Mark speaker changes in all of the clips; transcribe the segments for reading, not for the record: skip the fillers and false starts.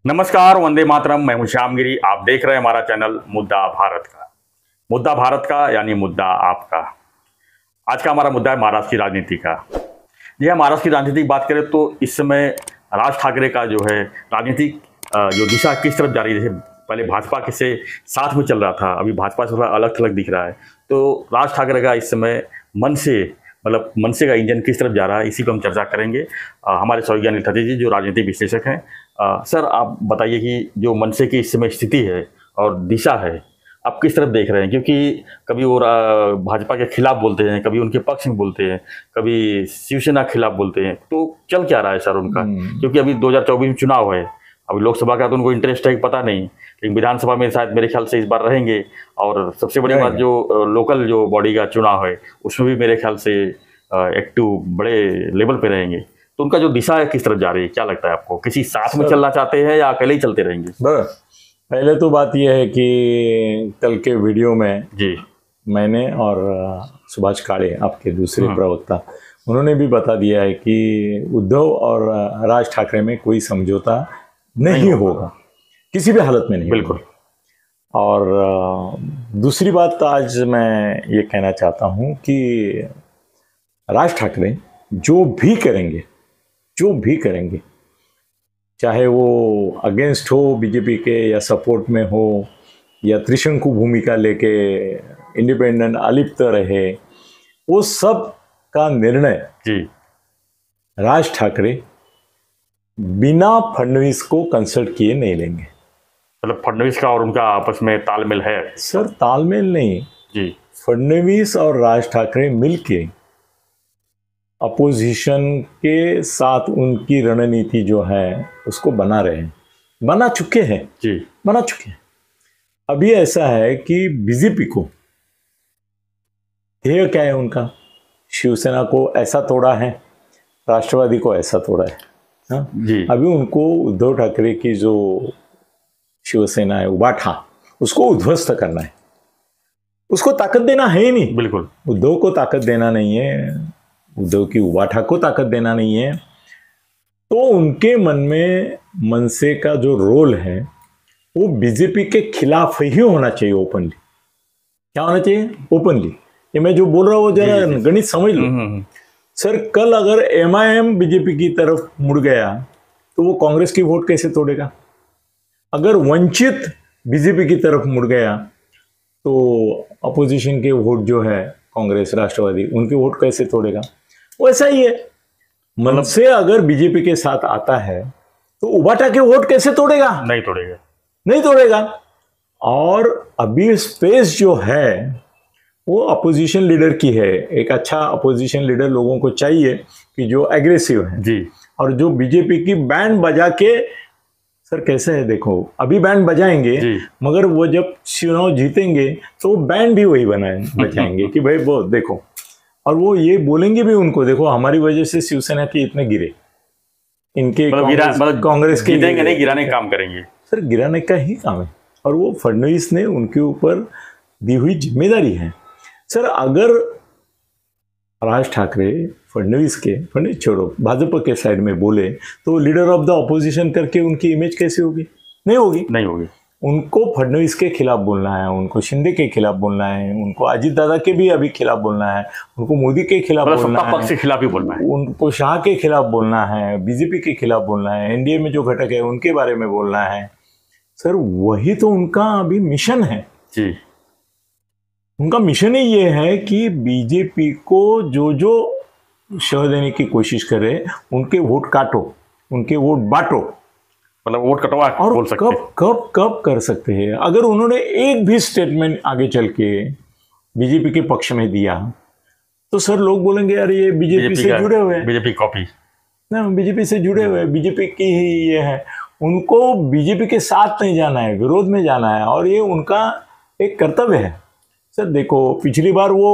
Speaker 1: नमस्कार, वंदे मातरम। मैं हूं श्यामगिरी। आप देख रहे हैं हमारा चैनल मुद्दा भारत का। मुद्दा भारत का यानी मुद्दा आपका। आज का हमारा मुद्दा है महाराष्ट्र की राजनीति का। जी हाँ, महाराष्ट्र की राजनीति की बात करें तो इस समय राज ठाकरे का जो है राजनीतिक जो दिशा किस तरफ जा रही है। जैसे पहले भाजपा के से साथ में चल रहा था, अभी भाजपा से थोड़ा अलग थलग दिख रहा है। तो राज ठाकरे का इस समय मनसे का इंजन किस तरफ जा रहा है, इसी पर हम चर्चा करेंगे। हमारे सौज्ञानी लिथार्थी जी जो राजनीतिक विश्लेषक हैं। सर, आप बताइए कि जो मनसे की इस समय स्थिति है और दिशा है, आप किस तरफ देख रहे हैं? क्योंकि कभी वो भाजपा के खिलाफ बोलते हैं, कभी उनके पक्ष में बोलते हैं, कभी शिवसेना के खिलाफ बोलते हैं। तो चल क्या रहा है सर उनका? क्योंकि अभी 2024 में चुनाव है। अभी लोकसभा का तो उनको इंटरेस्ट है कि पता नहीं, लेकिन विधानसभा में शायद मेरे ख्याल से इस बार रहेंगे। और सबसे बड़ी बात, जो लोकल जो बॉडी का चुनाव है उसमें भी मेरे ख्याल से एक्टिव बड़े लेवल पे रहेंगे। तो उनका जो दिशा है किस तरफ जा रही है, क्या लगता है आपको? किसी साथ में चलना चाहते हैं या अकेले ही चलते रहेंगे?
Speaker 2: पहले तो बात यह है कि कल के वीडियो में
Speaker 1: जी
Speaker 2: मैंने और सुभाष काड़े, आपके दूसरे प्रवक्ता, उन्होंने भी बता दिया है कि उद्धव और राज ठाकरे में कोई समझौता नहीं होगा, किसी भी हालत में नहीं।
Speaker 1: बिल्कुल।
Speaker 2: और दूसरी बात आज मैं ये कहना चाहता हूँ कि राज ठाकरे जो भी करेंगे, चाहे वो अगेंस्ट हो बीजेपी के या सपोर्ट में हो या त्रिशंकु भूमिका लेके इंडिपेंडेंट अलिप्त रहे, वो सब का निर्णय
Speaker 1: जी
Speaker 2: राज ठाकरे बिना फडणवीस को कंसल्ट किए नहीं लेंगे।
Speaker 1: मतलब फडणवीस का और उनका आपस में तालमेल है?
Speaker 2: सर, तालमेल नहीं
Speaker 1: जी।
Speaker 2: फडणवीस और राज ठाकरे मिलके अपोजिशन के साथ उनकी रणनीति जो है उसको बना रहे हैं, बना चुके हैं। अभी ऐसा है कि बीजेपी को ध्येय क्या है उनका? शिवसेना को ऐसा तोड़ा है, राष्ट्रवादी को ऐसा तोड़ा है। हाँ
Speaker 1: जी।
Speaker 2: अभी उनको उद्धव ठाकरे की जो शिवसेना है, उबाठा, उसको उध्वस्त करना है। उसको ताकत देना है ही नहीं।
Speaker 1: बिल्कुल।
Speaker 2: उद्धव को ताकत देना नहीं है, उद्धव की उबाठा को ताकत देना नहीं है। तो उनके मन में मनसे का जो रोल है वो बीजेपी के खिलाफ ही होना चाहिए। ओपनली क्या होना चाहिए? ओपनली। ये मैं जो बोल रहा हूँ जरा गणित समझ लो। सर, कल अगर एमआईएम बीजेपी की तरफ मुड़ गया तो वो कांग्रेस की वोट कैसे तोड़ेगा? अगर वंचित बीजेपी की तरफ मुड़ गया तो अपोजिशन के वोट जो है कांग्रेस, राष्ट्रवादी, उनके वोट कैसे तोड़ेगा? वैसा ही है। मनसे अगर बीजेपी के साथ आता है तो उबाटा के वोट कैसे तोड़ेगा? नहीं तोड़ेगा। और अभी स्पेस जो है वो अपोजिशन लीडर की है। एक अच्छा अपोजिशन लीडर लोगों को चाहिए कि जो एग्रेसिव है
Speaker 1: जी।
Speaker 2: और जो बीजेपी की बैंड बजा के, सर कैसे है देखो, अभी बैंड बजाएंगे मगर वो जब चुनाव जीतेंगे तो वो बैंड भी वही बजाएंगे कि भाई वो देखो। और वो ये बोलेंगे भी उनको, देखो हमारी वजह से शिवसेना के इतने गिरे, इनके कांग्रेस के
Speaker 1: नहीं, गिराने का काम करेंगे। सर,
Speaker 2: गिराने का ही काम है। और वो फडणवीस ने उनके ऊपर दी हुई जिम्मेदारी है। सर, अगर राज ठाकरे फडणवीस छोड़ो, भाजपा के साइड में बोले तो लीडर ऑफ द अपोजिशन करके उनकी इमेज कैसे होगी? नहीं होगी। उनको फडणवीस के खिलाफ बोलना है, उनको शिंदे के खिलाफ बोलना है, उनको अजीत दादा के भी अभी खिलाफ बोलना है, उनको मोदी के खिलाफ बोलना है,
Speaker 1: पक्ष के खिलाफ ही बोलना है,
Speaker 2: उनको शाह के खिलाफ बोलना है, बीजेपी के खिलाफ बोलना है, एनडीए में जो घटक है उनके बारे में बोलना है। सर, वही तो उनका अभी मिशन है
Speaker 1: जी।
Speaker 2: उनका मिशन ही ये है कि बीजेपी को जो शह देने की कोशिश करे उनके वोट काटो, उनके वोट बांटो।
Speaker 1: मतलब वोट कटवा
Speaker 2: और
Speaker 1: बोल सकते
Speaker 2: कब कर सकते हैं? अगर उन्होंने एक भी स्टेटमेंट आगे चल के बीजेपी के पक्ष में दिया तो सर लोग बोलेंगे यार ये बीजेपी से जुड़े हुए हैं,
Speaker 1: बीजेपी कॉपी
Speaker 2: ना, बीजेपी से जुड़े हुए हैं, बीजेपी की ही ये है। उनको बीजेपी के साथ नहीं जाना है, विरोध में जाना है, और ये उनका एक कर्तव्य है। सर देखो, पिछली बार वो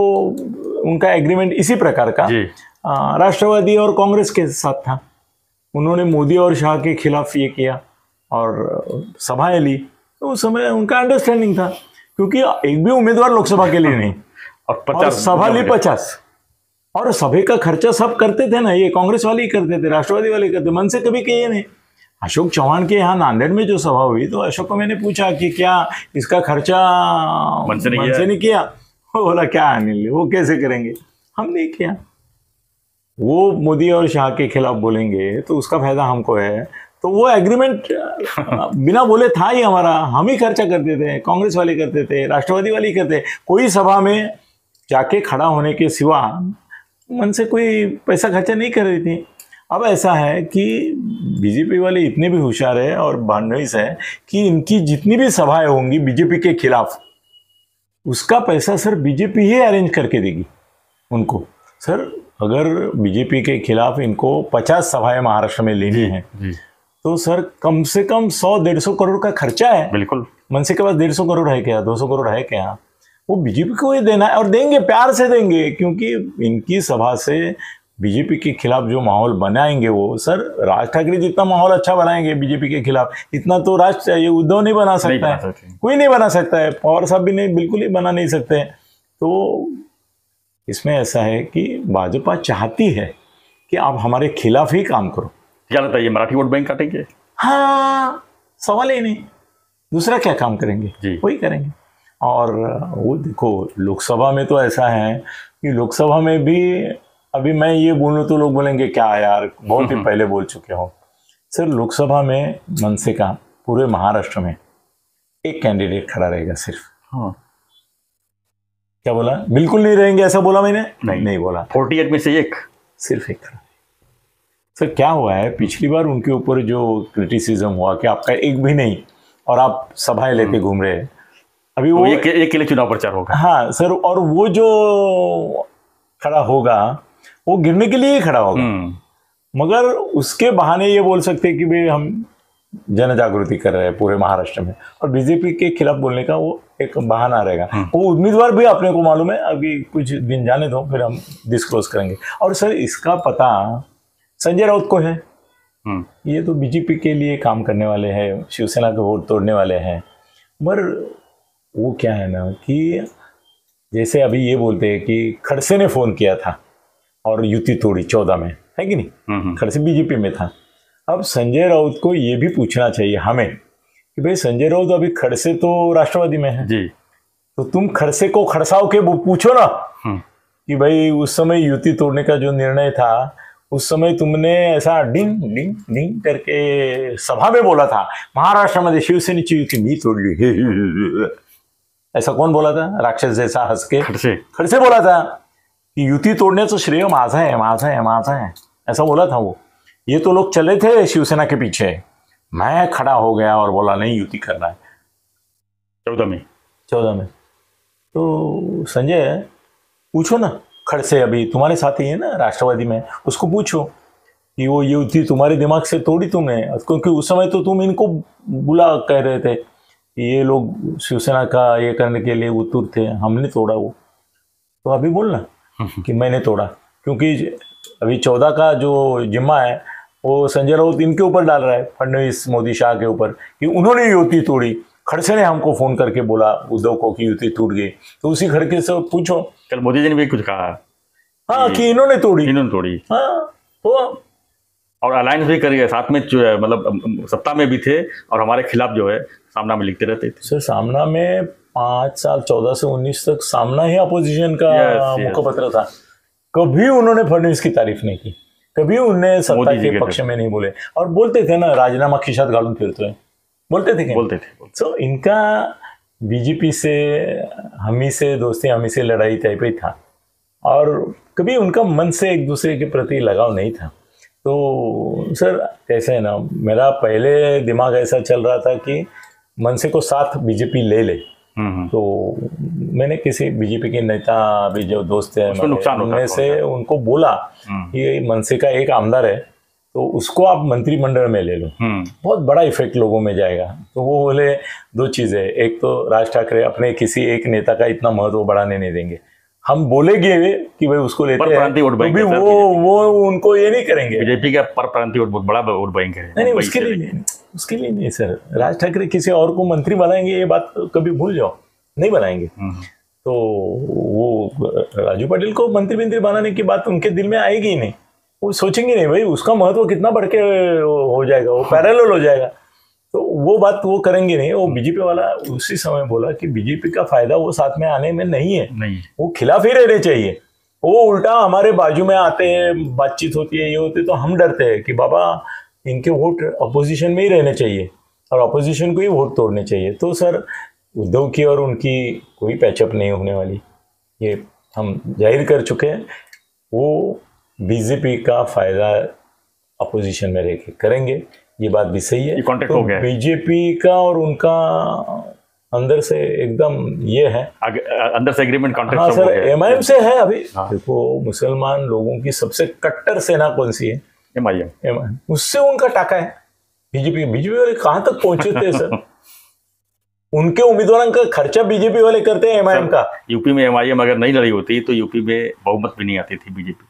Speaker 2: उनका एग्रीमेंट इसी प्रकार का राष्ट्रवादी और कांग्रेस के साथ था। उन्होंने मोदी और शाह के खिलाफ ये किया और सभाएं ली, तो उस समय उनका अंडरस्टैंडिंग था, क्योंकि एक भी उम्मीदवार लोकसभा के लिए नहीं और सभा ली 50, और सभा का खर्चा सब करते थे ना, ये कांग्रेस वाले ही करते थे, राष्ट्रवादी वाले करते, मन से कभी किए नहीं। अशोक चौहान के यहाँ नांदेड़ में जो सभा हुई तो अशोक को मैंने पूछा कि क्या इसका खर्चा
Speaker 1: मन से
Speaker 2: नहीं किया? वो बोला क्या अनिल, वो कैसे करेंगे, हम नहीं किया। वो मोदी और शाह के खिलाफ बोलेंगे तो उसका फायदा हमको है, तो वो एग्रीमेंट बिना बोले था ही हमारा। हम ही खर्चा करते थे, कांग्रेस वाले करते थे, राष्ट्रवादी वाले करते। कोई सभा में जाके खड़ा होने के सिवा मन से कोई पैसा खर्चा नहीं कर रही थी। अब ऐसा है कि बीजेपी वाले इतने भी होशियार है और फडणवीस है कि इनकी जितनी भी सभाएं होंगी बीजेपी के खिलाफ, उसका पैसा सर बीजेपी ही अरेंज करके देगी उनको। सर अगर बीजेपी के खिलाफ इनको 50 सभाएं महाराष्ट्र में लेनी है तो सर कम से कम 100-150 करोड़ का खर्चा है।
Speaker 1: बिल्कुल।
Speaker 2: मनसे के पास 150 करोड़ है क्या, 200 करोड़ है क्या? वो बीजेपी को ही देना है और देंगे, प्यार से देंगे, क्योंकि इनकी सभा से बीजेपी के खिलाफ जो माहौल बनाएंगे वो सर राज ठाकरे जितना माहौल अच्छा बनाएंगे बीजेपी के खिलाफ, इतना तो ये उद्धव नहीं बना सकता है, कोई नहीं बना सकता है, पवार साहब भी नहीं, बिल्कुल ही बना नहीं सकते हैं। तो इसमें ऐसा है कि भाजपा चाहती है कि आप हमारे खिलाफ ही काम करो।
Speaker 1: क्या लगता है ये मराठी वोट बैंक काटेंगे?
Speaker 2: हाँ, सवाल ही नहीं, दूसरा क्या काम करेंगे, वही करेंगे। और वो देखो लोकसभा में तो ऐसा है कि लोकसभा में भी अभी मैं ये बोलूँ तो लोग बोलेंगे क्या यार, बहुत ही पहले बोल चुके हो। सर लोकसभा में मनसे का पूरे महाराष्ट्र में एक कैंडिडेट खड़ा रहेगा सिर्फ।
Speaker 1: हाँ।
Speaker 2: क्या बोला? बिल्कुल नहीं रहेंगे ऐसा बोला मैंने? नहीं बोला।
Speaker 1: 48 में से एक,
Speaker 2: सिर्फ एक खड़ा। सर क्या हुआ है, पिछली बार उनके ऊपर जो क्रिटिसिज्म हुआ कि आपका एक भी नहीं और आप सभाएं लेते घूम रहे हैं, अभी वो
Speaker 1: एक के लिए चुनाव प्रचार होगा।
Speaker 2: हाँ सर, और वो जो खड़ा होगा वो गिरने के लिए ही खड़ा होगा, मगर उसके बहाने ये बोल सकते हैं कि भाई हम जन जागृति कर रहे हैं पूरे महाराष्ट्र में, और बीजेपी के खिलाफ बोलने का वो एक बहाना रहेगा। वो उम्मीदवार भी अपने को मालूम है, अभी कुछ दिन जाने दो फिर हम डिस्क्लोज करेंगे। और सर इसका पता संजय राउत को है, ये तो बीजेपी के लिए काम करने वाले हैं, शिवसेना के वोट तोड़ने वाले हैं। पर वो क्या है ना कि जैसे अभी ये बोलते हैं कि खड़से ने फोन किया था और युति तोड़ी 14 में, है कि नहीं? खड़से बीजेपी में था। अब संजय राउत को ये भी पूछना चाहिए हमें कि भाई संजय राउत अभी खड़से तो राष्ट्रवादी में है
Speaker 1: जी,
Speaker 2: तो तुम खड़से को खड़साओ के पूछो ना कि भाई उस समय युति तोड़ने का जो निर्णय था उस समय तुमने ऐसा डिंग डिंग डिंग करके सभा में बोला था, महाराष्ट्रामध्ये शिवसेनेची युती मी तोडली, ऐसा कौन बोला था? राक्षस जैसा हंस के खड़से बोला था कि युति तोड़ण्याचं श्रेय माझा है, माझा है, माझा है, ऐसा बोला था वो। ये तो लोग चले थे शिवसेना के पीछे, मैं खड़ा हो गया और बोला नहीं युति करना है 14 में। तो संजय पूछो ना खड़से, अभी तुम्हारे साथ ही है ना राष्ट्रवादी में, उसको पूछो कि वो युति तुम्हारे दिमाग से तोड़ी तुमने, क्योंकि उस समय तो तुम इनको बुला कह रहे थे कि ये लोग शिवसेना का ये करने के लिए उत्तुर थे, हमने तोड़ा वो। तो अभी बोलना कि मैंने तोड़ा, क्योंकि अभी 14 का जो जिम्मा है वो संजय राउत इनके ऊपर डाल रहा है, फडणवीस मोदी शाह के ऊपर, कि उन्होंने युति तोड़ी। खड़से ने हमको फोन करके बोला उद्धव को कि युति टूट गई, तो उसी खड़के से पूछो।
Speaker 1: कल मोदी जी ने भी कुछ कहा
Speaker 2: हाँ कि इन्होंने तोड़ी। हाँ तो
Speaker 1: और अलायंस भी करिए साथ में, मतलब सत्ता में भी थे और हमारे खिलाफ जो है सामना में लिखते रहते थे।
Speaker 2: सर सामना में 5 साल 14 से 19 तक सामना ही अपोजिशन का मुखपत्र था। कभी उन्होंने फडणवीस की तारीफ नहीं की, कभी उन्हें सत्ता के पक्ष में नहीं बोले, और बोलते थे ना राजीनामा खिशात घालून फिरतोय, बोलते थे क्या?
Speaker 1: बोलते थे।
Speaker 2: तो इनका बीजेपी से हमी से दोस्ती, हमी से लड़ाई टाइप ही था, और कभी उनका मन से एक दूसरे के प्रति लगाव नहीं था। तो सर कैसे है ना, मेरा पहले दिमाग ऐसा चल रहा था कि मनसे को साथ बीजेपी ले ले, तो मैंने किसी बीजेपी के नेता अभी जो दोस्त है उनमें से उनको बोला कि मनसे का एक आमदार है तो उसको आप मंत्रिमंडल में ले लो, बहुत बड़ा इफेक्ट लोगों में जाएगा। तो वो बोले 2 चीज़ें, एक तो राज ठाकरे अपने किसी एक नेता का इतना महत्व बढ़ाने नहीं देंगे, हम बोलेंगे कि भाई उसको लेते हैं तो भी वो उनको ये नहीं करेंगे।
Speaker 1: बीजेपी का परप्रांतीय वोट बहुत बड़ा वोट बैंक है।
Speaker 2: नहीं, उसके लिए नहीं सर, राज ठाकरे किसी और को मंत्री बनाएंगे ये बात कभी भूल जाओ, नहीं बनाएंगे। तो वो राजू पटेल को मंत्री बनाने की बात उनके दिल में आएगी ही नहीं, वो सोचेंगे नहीं भाई उसका महत्व कितना बढ़ के हो जाएगा, वो पैरेलल हो जाएगा, तो वो बात वो करेंगे नहीं। वो बीजेपी वाला उसी समय बोला कि बीजेपी का फायदा वो साथ में आने में नहीं है, वो खिलाफ ही रहने चाहिए। वो उल्टा हमारे बाजू में आते हैं, बातचीत होती है, ये होती है, तो हम डरते हैं कि बाबा इनके वोट अपोजिशन में ही रहने चाहिए और अपोजिशन को ही वोट तोड़ने चाहिए। तो सर उद्धव की और उनकी कोई पैचअप नहीं होने वाली, ये हम जाहिर कर चुके हैं। वो बीजेपी का फायदा अपोजिशन में रह के करेंगे, ये बात भी सही है।
Speaker 1: कॉन्टेक्ट
Speaker 2: तो
Speaker 1: हो गया
Speaker 2: बीजेपी का और उनका अंदर से एकदम ये है,
Speaker 1: अंदर से एग्रीमेंट कॉन्टेक्ट।
Speaker 2: हाँ सर, एमआईएम से है अभी।
Speaker 1: हाँ।
Speaker 2: देखो मुसलमान लोगों की सबसे कट्टर सेना कौन सी है?
Speaker 1: एमआईएम।
Speaker 2: उससे उनका टाका है। बीजेपी वाले कहाँ तक पहुंचे थे सर? उनके उम्मीदवारों का खर्चा बीजेपी वाले करते हैं एमआईएम का।
Speaker 1: यूपी में एमआईएम अगर नहीं लड़ी होती तो यूपी में बहुमत भी नहीं आती थी बीजेपी।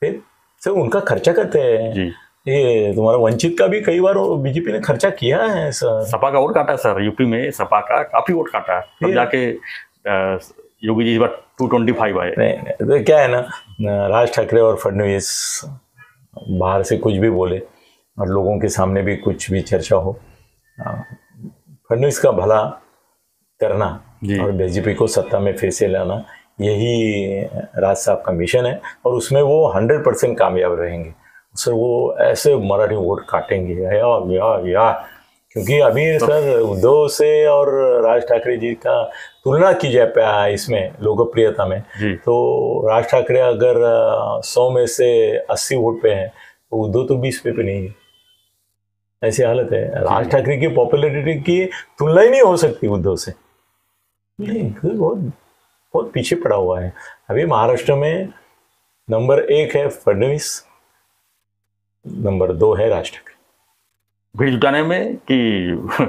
Speaker 2: फिर सर उनका खर्चा करते हैं जी। ये तुम्हारा वंचित का भी कई बार बीजेपी ने खर्चा किया है सर।
Speaker 1: सपा का वोट काटा सर, यूपी में सपा का काफी वोट काटा, तब जाके योगी जी 225 आए।
Speaker 2: नहीं, तो क्या है ना, राज ठाकरे और फडणवीस बाहर से कुछ भी बोले और लोगों के सामने भी कुछ भी चर्चा हो, फडणवीस का भला करना और बीजेपी को सत्ता में फिर से लाना, यही राज साहब का मिशन है और उसमें वो 100% कामयाब रहेंगे सर। वो ऐसे मराठी वोट काटेंगे या क्योंकि अभी सर उद्धव से और राज ठाकरे जी का तुलना की जाए इसमें लोकप्रियता में, तो राज ठाकरे अगर 100 में से 80 वोट पे हैं तो उद्धव तो 20 पे नहीं है, ऐसी हालत है। राज ठाकरे की पॉपुलैरिटी की तुलना ही नहीं हो सकती उद्धव से, नहीं, बहुत पीछे पड़ा हुआ है। अभी महाराष्ट्र में नंबर 1 है फडणवीस, नंबर 2 है राज ठाकरे।
Speaker 1: भीड़ जुटाने में कि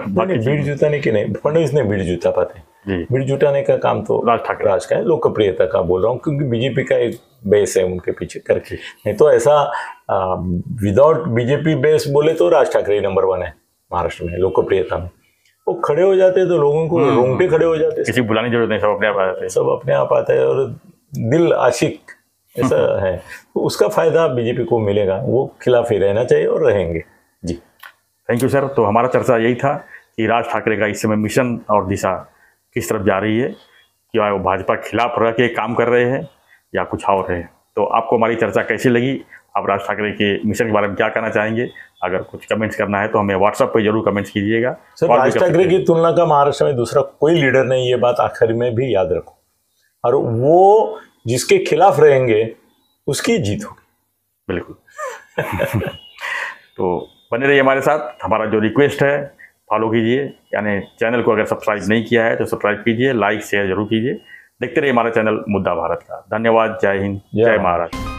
Speaker 2: भीड़ जुटाने की नहीं, फडणवीस ने भीड़ जुटा पाते हैं। भीड़ जुटाने का काम तो राज का है, लोकप्रियता का बोल रहा हूँ, क्योंकि बीजेपी का एक बेस है उनके पीछे करके। नहीं तो ऐसा विदाउट बीजेपी बेस बोले तो राज ठाकरे नंबर 1 है महाराष्ट्र में लोकप्रियता में। वो खड़े हो जाते तो लोगों को रोंगटे खड़े हो जाते,
Speaker 1: किसी बुलाने की जरूरत नहीं, सब अपने आप आते हैं।
Speaker 2: सब अपने आप आता है और दिल आशिक ऐसा है, तो उसका फायदा बीजेपी को मिलेगा। वो खिलाफ ही रहना चाहिए और रहेंगे जी।
Speaker 1: Thank you sir. तो हमारा चर्चा यही था कि राज ठाकरे का इस समय मिशन और दिशा किस तरफ जा रही है, कि वो भाजपा के खिलाफ रह के काम कर रहे हैं या कुछ और है। तो आपको हमारी चर्चा कैसी लगी, आप राज ठाकरे के मिशन के बारे में क्या कहना चाहेंगे? अगर कुछ कमेंट्स करना है तो हमें व्हाट्सएप पे जरूर कमेंट्स कीजिएगा।
Speaker 2: सर राज ठाकरे की तुलना का महाराष्ट्र में दूसरा कोई लीडर नहीं, ये बात आखिर में भी याद रखो, और वो जिसके खिलाफ रहेंगे उसकी जीत होगी।
Speaker 1: बिल्कुल। तो बने रहिए हमारे साथ। हमारा जो रिक्वेस्ट है फॉलो कीजिए, यानी चैनल को अगर सब्सक्राइब नहीं किया है तो सब्सक्राइब कीजिए, लाइक शेयर जरूर कीजिए। देखते रहिए हमारा चैनल मुद्दा भारत का। धन्यवाद। जय हिंद, जय महाराष्ट्र।